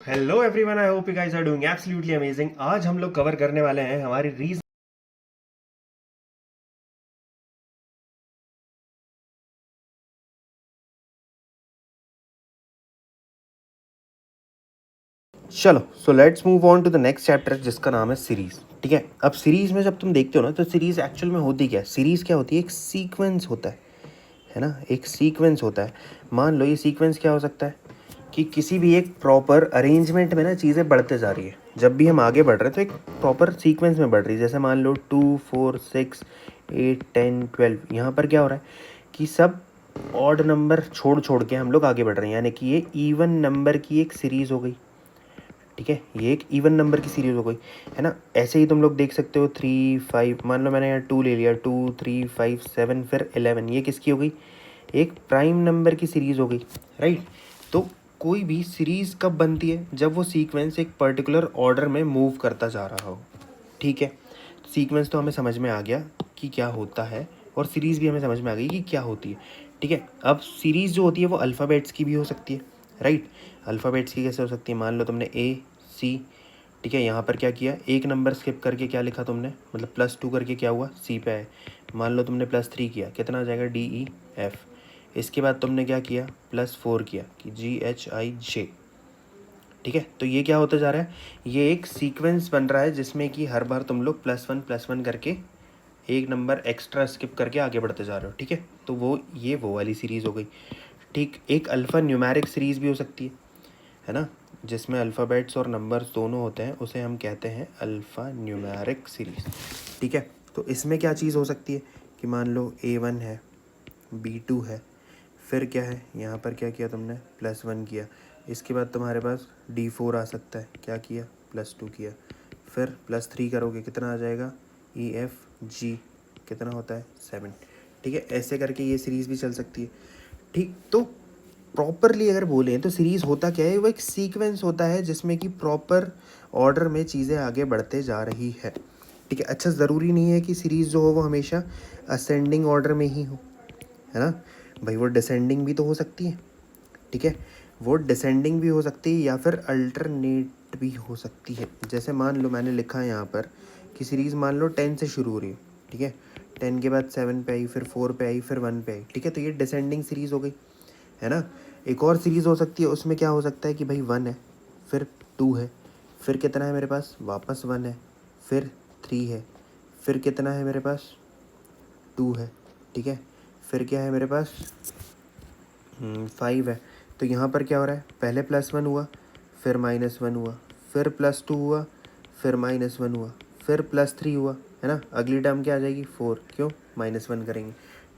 Hello everyone, I hope you guys are doing absolutely amazing. आज हम लोग cover करने वाले हैं हमारी रीजन। चलो so let's move on to the next chapter जिसका नाम है सीरीज। ठीक है, अब सीरीज में जब तुम देखते हो ना तो सीरीज एक्चुअल में होती क्या है? सीरीज क्या होती है? एक सीक्वेंस होता है ना, एक सीक्वेंस होता है। मान लो ये सीक्वेंस क्या हो सकता है कि किसी भी एक प्रॉपर अरेंजमेंट में ना चीज़ें बढ़ते जा रही है। जब भी हम आगे बढ़ रहे हैं तो एक प्रॉपर सीक्वेंस में बढ़ रही है। जैसे मान लो 2 4 6 8 10 12, यहाँ पर क्या हो रहा है कि सब ऑड नंबर छोड़ छोड़ के हम लोग आगे बढ़ रहे हैं, यानी कि ये इवन नंबर की एक सीरीज़ हो गई। ठीक है, ये एक इवन नंबर की सीरीज़ हो गई, है ना। ऐसे ही तुम लोग देख सकते हो 3 5, मान लो मैंने यहाँ 2 ले लिया, 2 3 5 7 फिर 11, ये किसकी हो गई? एक प्राइम नंबर की सीरीज़ हो गई, राइट। तो कोई भी सीरीज़ कब बनती है? जब वो सीक्वेंस एक पर्टिकुलर ऑर्डर में मूव करता जा रहा हो। ठीक है, सीक्वेंस तो हमें समझ में आ गया कि क्या होता है, और सीरीज़ भी हमें समझ में आ गई कि क्या होती है। ठीक है, अब सीरीज़ जो होती है वो अल्फ़ाबेट्स की भी हो सकती है, राइट। अल्फ़ाबेट्स की कैसे हो सकती है? मान लो तुमने ए सी, ठीक है, यहाँ पर क्या किया, एक नंबर स्किप करके क्या लिखा तुमने, मतलब +2 करके क्या हुआ, सी पे आए। मान लो तुमने +3 किया, कितना आ जाएगा, डी ई एफ। इसके बाद तुमने क्या किया, +4 किया कि जी एच आई जे। ठीक है, तो ये क्या होता जा रहा है, ये एक सीक्वेंस बन रहा है जिसमें कि हर बार तुम लोग +1 करके एक नंबर एक्स्ट्रा स्किप करके आगे बढ़ते जा रहे हो। ठीक है, तो वो वाली सीरीज़ हो गई। ठीक, एक अल्फ़ा न्यूमेरिक सीरीज़ भी हो सकती है ना, जिसमें अल्फ़ाबेट्स और नंबर्स दोनों होते हैं, उसे हम कहते हैं अल्फ़ा न्यूमेरिक सीरीज़। ठीक है, तो इसमें क्या चीज़ हो सकती है कि मान लो A1 है, B2 है, फिर क्या है, यहाँ पर क्या किया तुमने, +1 किया। इसके बाद तुम्हारे पास D4 आ सकता है, क्या किया, +2 किया। फिर +3 करोगे, कितना आ जाएगा, EFG, कितना होता है, 7। ठीक है, ऐसे करके ये सीरीज़ भी चल सकती है। ठीक, तो प्रॉपरली अगर बोलें तो सीरीज़ होता क्या है, वो एक सीक्वेंस होता है जिसमें कि प्रॉपर ऑर्डर में चीज़ें आगे बढ़ते जा रही है। ठीक है, अच्छा, ज़रूरी नहीं है कि सीरीज़ जो हो वो हमेशा असेंडिंग ऑर्डर में ही हो, है ना भाई, वो डिसेंडिंग भी तो हो सकती है। ठीक है, वो डिसेंडिंग भी हो सकती है या फिर अल्टरनेट भी हो सकती है। जैसे मान लो मैंने लिखा है यहाँ पर कि सीरीज़ मान लो 10 से शुरू हो रही है। ठीक है, 10 के बाद 7 पे आई, फिर 4 पे आई, फिर 1 पे आई। ठीक है, तो ये डिसेंडिंग सीरीज़ हो गई, है ना। एक और सीरीज़ हो सकती है, उसमें क्या हो सकता है कि भाई 1 है, फिर 2 है, फिर कितना है मेरे पास, वापस 1 है, फिर 3 है, फिर कितना है मेरे पास, 2 है। ठीक है, फिर क्या है मेरे पास, 5 है। तो यहाँ पर क्या हो रहा है, पहले +1 हुआ, फिर -1 हुआ, फिर +2 हुआ, फिर -1 हुआ, फिर +3 हुआ, है ना। अगली टर्म क्या आ जाएगी, 4, क्यों, -1 करेंगे।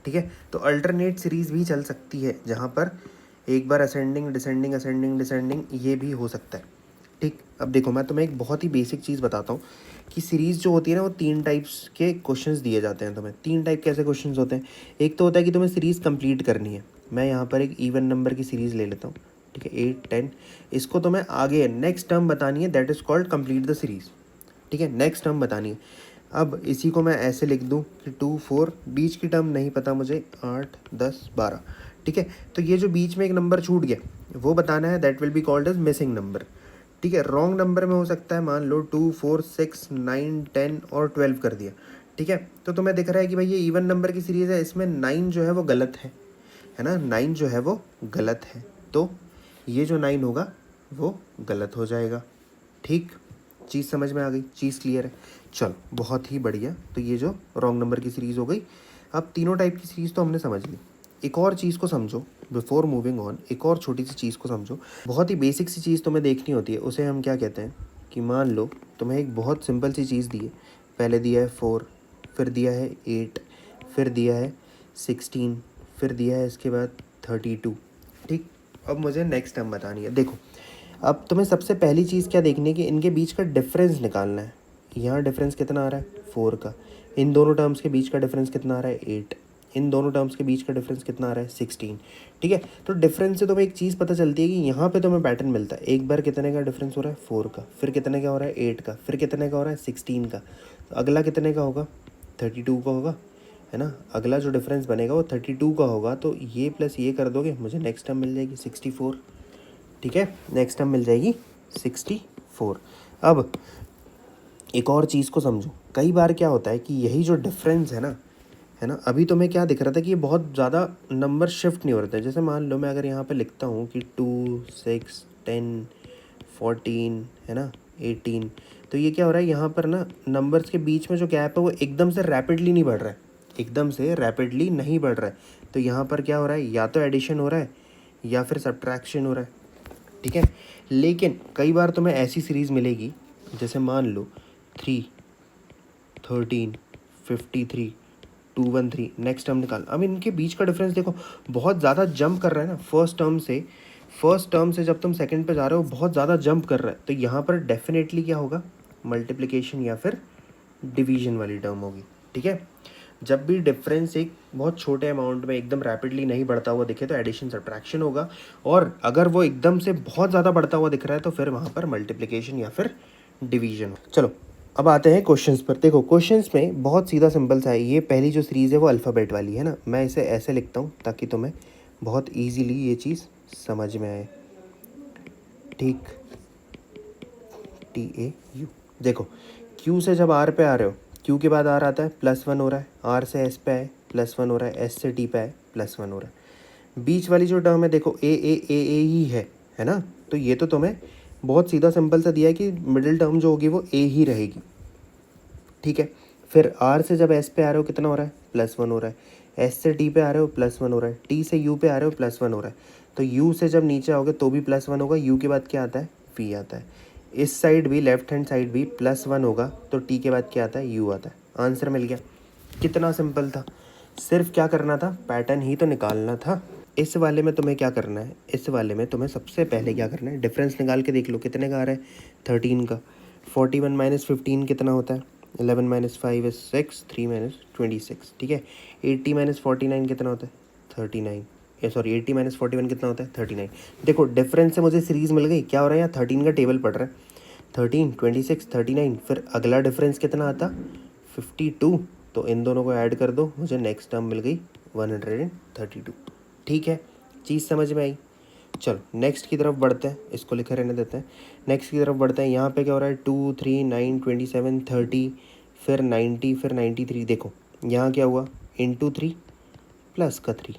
ठीक है, तो अल्टरनेट सीरीज़ भी चल सकती है जहाँ पर एक बार असेंडिंग डिसेंडिंग असेंडिंग डिसेंडिंग ये भी हो सकता है। ठीक, अब देखो मैं तुम्हें एक बहुत ही बेसिक चीज़ बताता हूँ कि सीरीज़ जो होती है ना वो 3 टाइप्स के क्वेश्चंस दिए जाते हैं तुम्हें। 3 टाइप कैसे क्वेश्चंस होते हैं? एक तो होता है कि तुम्हें सीरीज़ कंप्लीट करनी है। मैं यहाँ पर एक इवन नंबर की सीरीज़ ले लेता हूँ, ठीक है, 8 10। इसको तुम्हें आगे नेक्स्ट टर्म बतानी है, that is called complete the series. ठीक है, नेक्स्ट टर्म बतानी है। अब इसी को मैं ऐसे लिख दूँ कि 2 4, बीच की टर्म नहीं पता मुझे, 8 10 12। ठीक है, तो ये जो बीच में एक नंबर छूट गया वो बताना है, that will be called as missing number. ठीक है, रॉन्ग नंबर में हो सकता है, मान लो 2 4 6 9 10 और 12 कर दिया। ठीक है, तो तुम्हें दिख रहा है कि भाई ये इवन नंबर की सीरीज़ है, इसमें 9 जो है वो गलत है ना, 9 जो है वो गलत है, तो ये जो 9 होगा वो गलत हो जाएगा। ठीक, चीज़ समझ में आ गई, चीज़ क्लियर है। चलो बहुत ही बढ़िया, तो ये जो रॉन्ग नंबर की सीरीज़ हो गई। अब तीनों टाइप की सीरीज़ तो हमने समझ ली। एक और चीज़ को समझो बिफोर मूविंग ऑन, एक और छोटी सी चीज़ को समझो। बहुत ही बेसिक सी चीज़ तुम्हें देखनी होती है, उसे हम क्या कहते हैं कि मान लो तुम्हें एक बहुत सिंपल सी चीज़ दी है। पहले दिया है 4, फिर दिया है 8, फिर दिया है 16, फिर दिया है इसके बाद 32। ठीक, अब मुझे नेक्स्ट टर्म बतानी है। देखो, अब तुम्हें सबसे पहली चीज़ क्या देखनी है कि इनके बीच का डिफरेंस निकालना है। यहाँ डिफरेंस कितना आ रहा है, 4 का। इन दोनों टर्म्स के बीच का डिफरेंस कितना आ रहा है, 8। इन दोनों टर्म्स के बीच का डिफरेंस कितना आ रहा है, 16। ठीक है, तो डिफरेंस से तुम्हें एक चीज़ पता चलती है कि यहाँ पे तुम्हें पैटर्न मिलता है। एक बार कितने का डिफरेंस हो रहा है, 4 का, फिर कितने का हो रहा है, 8 का, फिर कितने का हो रहा है, 16 का। तो अगला कितने का होगा, 32 का होगा, है ना। अगला जो डिफरेंस बनेगा वो 32 का होगा, तो ये प्लस ये कर दोगे, मुझे नेक्स्ट टर्म मिल जाएगी 64। ठीक है, नेक्स्ट टर्म मिल जाएगी 64। अब एक और चीज़ को समझो, कई बार क्या होता है कि यही जो डिफरेंस है ना, अभी तो मैं क्या दिख रहा था कि ये बहुत ज़्यादा नंबर शिफ्ट नहीं हो रहे थे। जैसे मान लो मैं अगर यहाँ पे लिखता हूँ कि 2, 6, 10, 14 है ना, 18, तो ये क्या हो रहा है यहाँ पर ना, नंबर्स के बीच में जो गैप है वो एकदम से रैपिडली नहीं बढ़ रहा है, एकदम से रैपिडली नहीं बढ़ रहा है। तो यहाँ पर क्या हो रहा है, या तो एडिशन हो रहा है या फिर सब्ट्रैक्शन हो रहा है, ठीक है। लेकिन कई बार तुम्हें ऐसी सीरीज़ मिलेगी, जैसे मान लो 3, 13, 53, 213, नेक्स्ट टर्म निकाल। अब इनके बीच का डिफरेंस देखो, बहुत ज़्यादा जंप कर रहा है ना, फर्स्ट टर्म से जब तुम सेकंड पे जा रहे हो बहुत ज़्यादा जंप कर रहा है। तो यहाँ पर डेफिनेटली क्या होगा, मल्टीप्लिकेशन या फिर डिवीजन वाली टर्म होगी, ठीक है। जब भी डिफरेंस एक बहुत छोटे अमाउंट में एकदम रैपिडली नहीं बढ़ता हुआ दिखे तो एडिशन सब्ट्रैक्शन होगा, और अगर वो एकदम से बहुत ज़्यादा बढ़ता हुआ दिख रहा है तो फिर वहाँ पर मल्टीप्लिकेशन या फिर डिवीजन। चलो अब आते हैं क्वेश्चंस पर। देखो क्वेश्चंस में बहुत सीधा सिंपल सा है। ये पहली जो सीरीज़ है वो अल्फ़ाबेट वाली है ना, मैं इसे ऐसे लिखता हूँ ताकि तुम्हें बहुत ईजीली ये चीज़ समझ में आए, ठीक। TAU। देखो Q से जब R पे आ रहे हो, Q के बाद R आता है +1 हो रहा है, R से S पे आए +1 हो रहा है, S से T पे आए +1 हो रहा है। बीच वाली जो टर्म है देखो A ही है ना, तो ये तो तुम्हें बहुत सीधा सिंपल सा दिया है कि मिडिल टर्म जो होगी वो A ही रहेगी, ठीक है। फिर R से जब S पे आ रहे हो कितना हो रहा है, +1 हो रहा है। S से T पे आ रहे हो +1 हो रहा है। T से U पे आ रहे हो +1 हो रहा है। तो U से जब नीचे आओगे तो भी +1 होगा, U के बाद क्या आता है, V आता है। इस साइड भी, लेफ्ट हैंड साइड भी +1 होगा तो T के बाद क्या आता है, U आता है। आंसर मिल गया। कितना सिंपल था, सिर्फ क्या करना था, पैटर्न ही तो निकालना था। इस वाले में तुम्हें क्या करना है, इस वाले में तुम्हें सबसे पहले क्या करना है, डिफरेंस निकाल के देख लो कितने का आ रहा है, 13 का। 41 - 15 कितना होता है, 11 - 5 is 6, 3 - 26, ठीक है। 80 - 49 कितना होता है, 39, ये सॉरी 80 - 41 कितना होता है, 39। देखो डिफरेंस से मुझे सीरीज़ मिल गई। क्या हो रहा है यहाँ, 13 का टेबल पड़ रहा है, 13, 26, 39, फिर अगला डिफरेंस कितना आता, 52। तो इन दोनों को ऐड कर दो, मुझे नेक्स्ट टर्म मिल गई 132, ठीक है। चीज़ समझ में आई। चलो नेक्स्ट की तरफ बढ़ते हैं, इसको लिखे रहने देते हैं। नेक्स्ट की तरफ बढ़ते हैं। यहाँ पे क्या हो रहा है, 2, 3, 9, 27, 30, फिर 90, फिर 93। देखो यहाँ क्या हुआ, इंटू 3 प्लस का 3,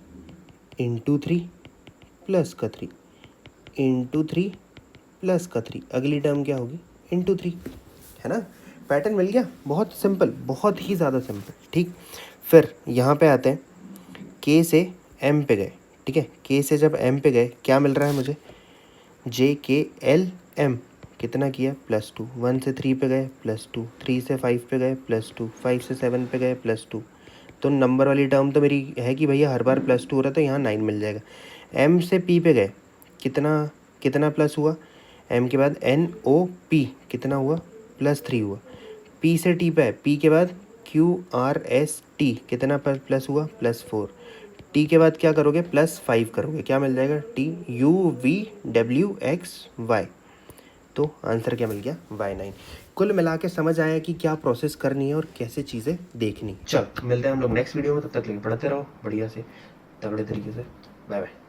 इंटू 3 प्लस का 3, इंटू 3 प्लस का 3। अगली टर्म क्या होगी, इंटू 3, है ना। पैटर्न मिल गया, बहुत सिंपल, बहुत ही ज़्यादा सिंपल, ठीक। फिर यहाँ पे आते हैं, K से M पे गए, ठीक है। K से जब M पे गए क्या मिल रहा है मुझे, JKLM कितना किया, +2। 1 से 3 पे गए +2, 3 से 5 पे गए +2, 5 से 7 पे गए +2। तो नंबर वाली टर्म तो मेरी है कि भैया हर बार +2 हो रहा है तो यहाँ 9 मिल जाएगा। M से P पे गए, कितना कितना प्लस हुआ, M के बाद NOP कितना हुआ, +3 हुआ। P से T पे है, P के बाद QRST कितना प्लस हुआ, +4। T के बाद क्या करोगे, +5 करोगे, क्या मिल जाएगा, TUVWXY। तो आंसर क्या मिल गया, Y9। कुल मिला के समझ आया कि क्या प्रोसेस करनी है और कैसे चीज़ें देखनी। चल मिलते हैं हम लोग नेक्स्ट वीडियो में, तब तक के लिए पढ़ते रहो बढ़िया से, तगड़े तरीके से। Bye bye.